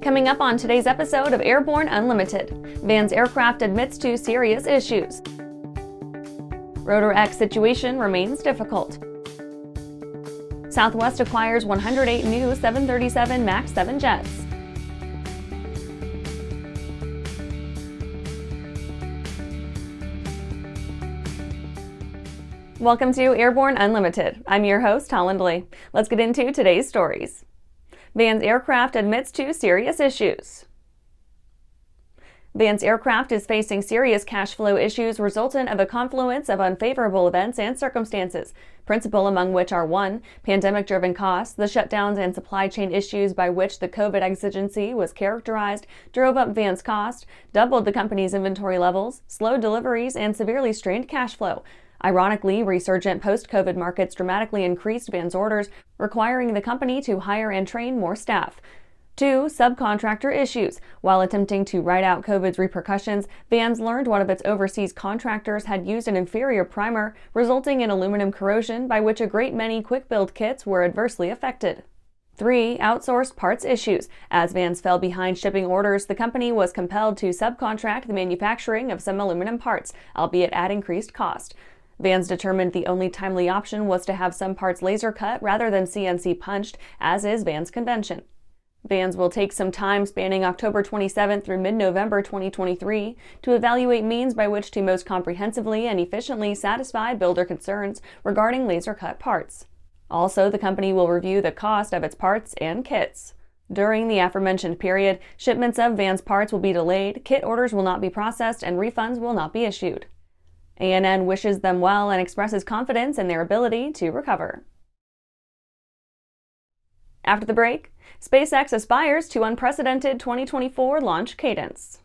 Coming up on today's episode of Airborne-Unlimited, Van's aircraft admits to serious issues. Rotor X situation remains difficult. Southwest acquires 108 new 737 MAX 7 jets. Welcome to Airborne Unlimited. I'm your host, Holland Lee. Let's get into today's stories. Van's aircraft admits to serious issues. Van's aircraft is facing serious cash flow issues resultant of a confluence of unfavorable events and circumstances, principal among which are 1. Pandemic-driven costs. The shutdowns and supply chain issues by which the COVID exigency was characterized drove up Van's cost, doubled the company's inventory levels, slowed deliveries, and severely strained cash flow. Ironically, resurgent post-COVID markets dramatically increased Van's orders, requiring the company to hire and train more staff. 2. Subcontractor issues. While attempting to ride out COVID's repercussions, Van's learned one of its overseas contractors had used an inferior primer, resulting in aluminum corrosion by which a great many quick-build kits were adversely affected. 3. Outsourced parts issues. As Vans fell behind shipping orders, the company was compelled to subcontract the manufacturing of some aluminum parts, albeit at increased cost. Vans determined the only timely option was to have some parts laser cut rather than CNC punched, as is Vans' convention. Vans will take some time spanning October 27 through mid-November 2023 to evaluate means by which to most comprehensively and efficiently satisfy builder concerns regarding laser cut parts. Also, the company will review the cost of its parts and kits. During the aforementioned period, shipments of Vans parts will be delayed, kit orders will not be processed, and refunds will not be issued. ANN wishes them well and expresses confidence in their ability to recover. After the break, SpaceX aspires to unprecedented 2024 launch cadence.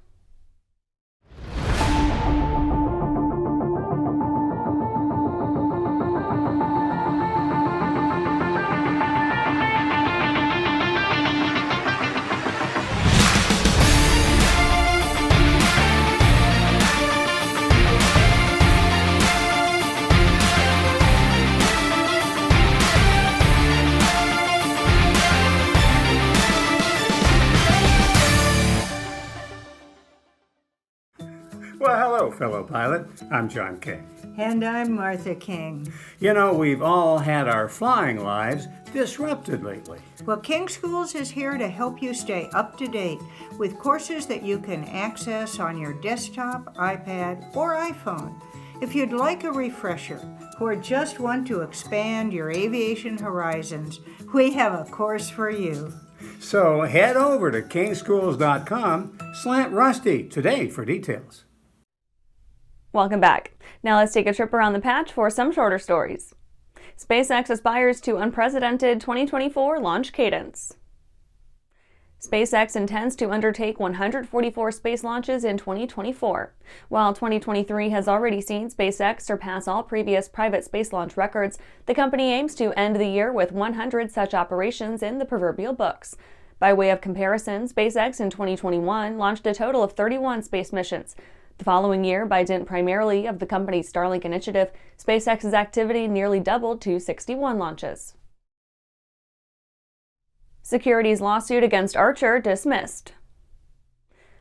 Well, hello, fellow pilot. I'm John King. And I'm Martha King. You know, we've all had our flying lives disrupted lately. Well, King Schools is here to help you stay up to date with courses that you can access on your desktop, iPad, or iPhone. If you'd like a refresher or just want to expand your aviation horizons, we have a course for you. So head over to kingschools.com/rusty today for details. Welcome back. Now let's take a trip around the patch for some shorter stories. SpaceX aspires to unprecedented 2024 launch cadence. SpaceX intends to undertake 144 space launches in 2024. While 2023 has already seen SpaceX surpass all previous private space launch records, the company aims to end the year with 100 such operations in the proverbial books. By way of comparison, SpaceX in 2021 launched a total of 31 space missions. The following year, by dint primarily of the company's Starlink initiative, SpaceX's activity nearly doubled to 61 launches. Securities lawsuit against Archer dismissed.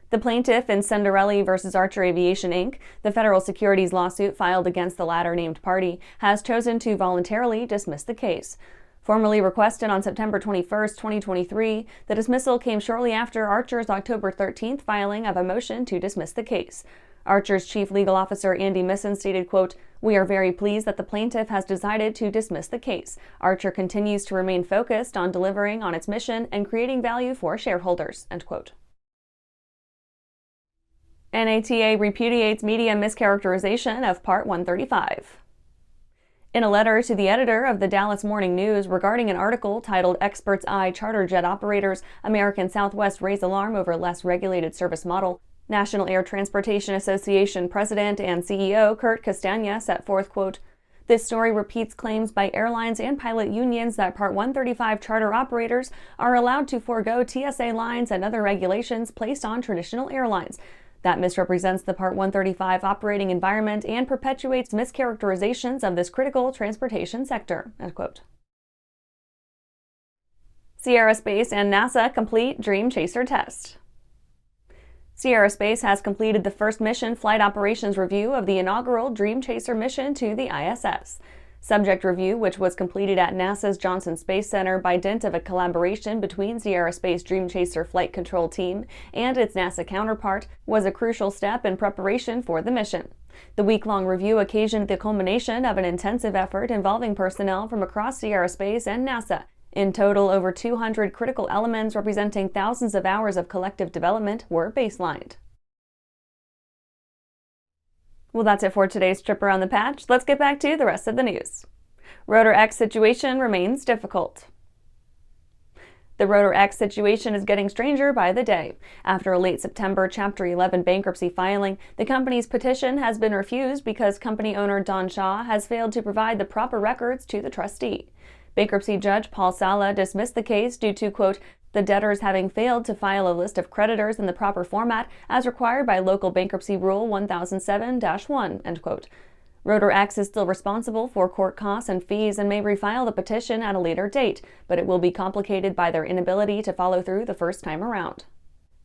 The plaintiff in Cinderelli v. Archer Aviation, Inc., the federal securities lawsuit filed against the latter named party, has chosen to voluntarily dismiss the case. Formally requested on September 21, 2023, the dismissal came shortly after Archer's October 13th filing of a motion to dismiss the case. Archer's chief legal officer, Andy Messiness, stated, quote, "We are very pleased that the plaintiff has decided to dismiss the case. Archer continues to remain focused on delivering on its mission and creating value for shareholders," end quote. NATA repudiates media mischaracterization of Part 135. In a letter to the editor of the Dallas Morning News regarding an article titled "Experts Eye Charter Jet Operators, American Southwest Raise Alarm Over Less Regulated Service Model," National Air Transportation Association President and CEO Kurt Castagna set forth, quote, "This story repeats claims by airlines and pilot unions that Part 135 charter operators are allowed to forego TSA lines and other regulations placed on traditional airlines. That misrepresents the Part 135 operating environment and perpetuates mischaracterizations of this critical transportation sector," end quote. Sierra Space and NASA complete Dreamchaser test. Sierra Space has completed the first mission flight operations review of the inaugural Dreamchaser mission to the ISS. Subject review, which was completed at NASA's Johnson Space Center by dint of a collaboration between Sierra Space Dreamchaser Flight Control Team and its NASA counterpart, was a crucial step in preparation for the mission. The week-long review occasioned the culmination of an intensive effort involving personnel from across Sierra Space and NASA. In total, over 200 critical elements representing thousands of hours of collective development were baselined. Well, that's it for today's trip around the patch. Let's get back to the rest of the news. Rotor X situation remains difficult. The Rotor X situation is getting stranger by the day. After a late September Chapter 11 bankruptcy filing, the company's petition has been refused because company owner Don Shaw has failed to provide the proper records to the trustee. Bankruptcy Judge Paul Sala dismissed the case due to, quote, the debtors having failed to file a list of creditors in the proper format as required by Local Bankruptcy Rule 1007-1, end quote. Rotor X is still responsible for court costs and fees and may refile the petition at a later date, but it will be complicated by their inability to follow through the first time around.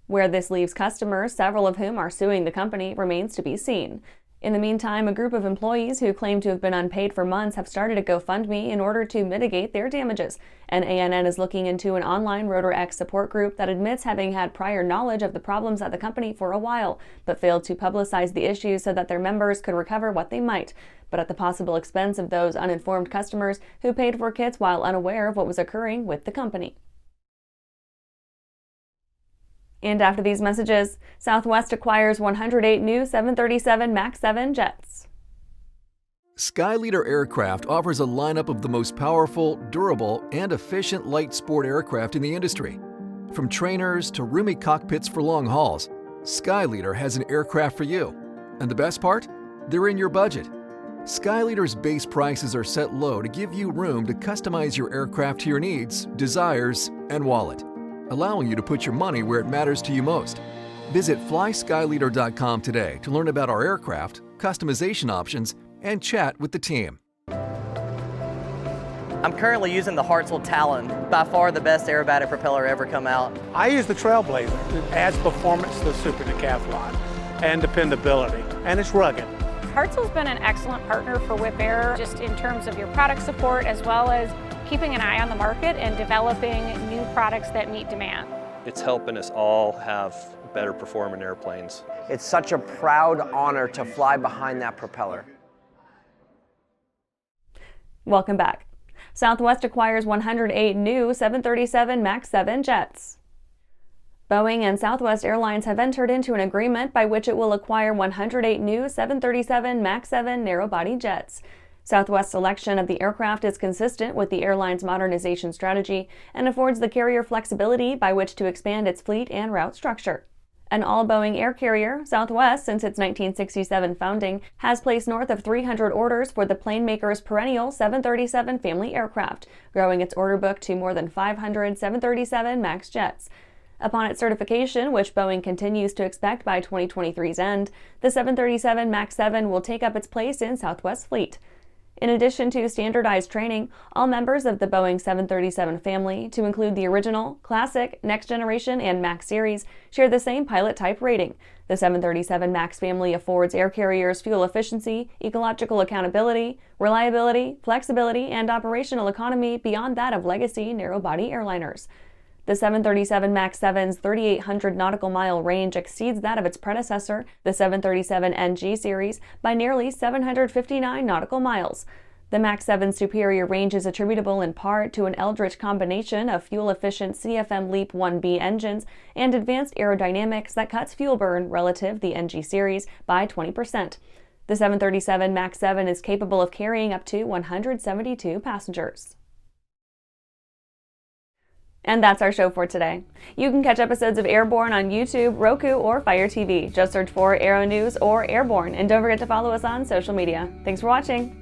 Where this leaves customers, several of whom are suing the company, remains to be seen. In the meantime, a group of employees who claim to have been unpaid for months have started a GoFundMe in order to mitigate their damages. And ANN is looking into an online Rotor X support group that admits having had prior knowledge of the problems at the company for a while, but failed to publicize the issues so that their members could recover what they might, but at the possible expense of those uninformed customers who paid for kits while unaware of what was occurring with the company. And after these messages, Southwest acquires 108 new 737 MAX 7 jets. Skyleader Aircraft offers a lineup of the most powerful, durable, and efficient light sport aircraft in the industry. From trainers to roomy cockpits for long hauls, Skyleader has an aircraft for you. And the best part? They're in your budget. Skyleader's base prices are set low to give you room to customize your aircraft to your needs, desires, and wallet, allowing you to put your money where it matters to you most. Visit flyskyleader.com today to learn about our aircraft, customization options, and chat with the team. I'm currently using the Hartsel Talon, by far the best aerobatic propeller ever come out. I use the Trailblazer. It adds performance to the Super Decathlon and dependability, and it's rugged. Hartsel's been an excellent partner for Whip Air, just in terms of your product support as well as keeping an eye on the market and developing new products that meet demand. It's helping us all have better performing airplanes. It's such a proud honor to fly behind that propeller. Welcome back. Southwest acquires 108 new 737 MAX 7 jets. Boeing and Southwest Airlines have entered into an agreement by which it will acquire 108 new 737 MAX 7 narrow-body jets. Southwest's selection of the aircraft is consistent with the airline's modernization strategy and affords the carrier flexibility by which to expand its fleet and route structure. An all-Boeing air carrier, Southwest, since its 1967 founding, has placed north of 300 orders for the plane maker's perennial 737 family aircraft, growing its order book to more than 500 737 MAX jets. Upon its certification, which Boeing continues to expect by 2023's end, the 737 MAX 7 will take up its place in Southwest's fleet. In addition to standardized training, all members of the Boeing 737 family, to include the original, classic, next generation, and MAX series, share the same pilot type rating. The 737 MAX family affords air carriers fuel efficiency, ecological accountability, reliability, flexibility, and operational economy beyond that of legacy narrow-body airliners. The 737 MAX 7's 3,800 nautical mile range exceeds that of its predecessor, the 737 NG series, by nearly 759 nautical miles. The MAX 7's superior range is attributable in part to an eldritch combination of fuel-efficient CFM LEAP 1B engines and advanced aerodynamics that cuts fuel burn relative to the NG series by 20%. The 737 MAX 7 is capable of carrying up to 172 passengers. And that's our show for today. You can catch episodes of Airborne on YouTube, Roku, or Fire TV. Just search for Aero-News or Airborne, and don't forget to follow us on social media. Thanks for watching.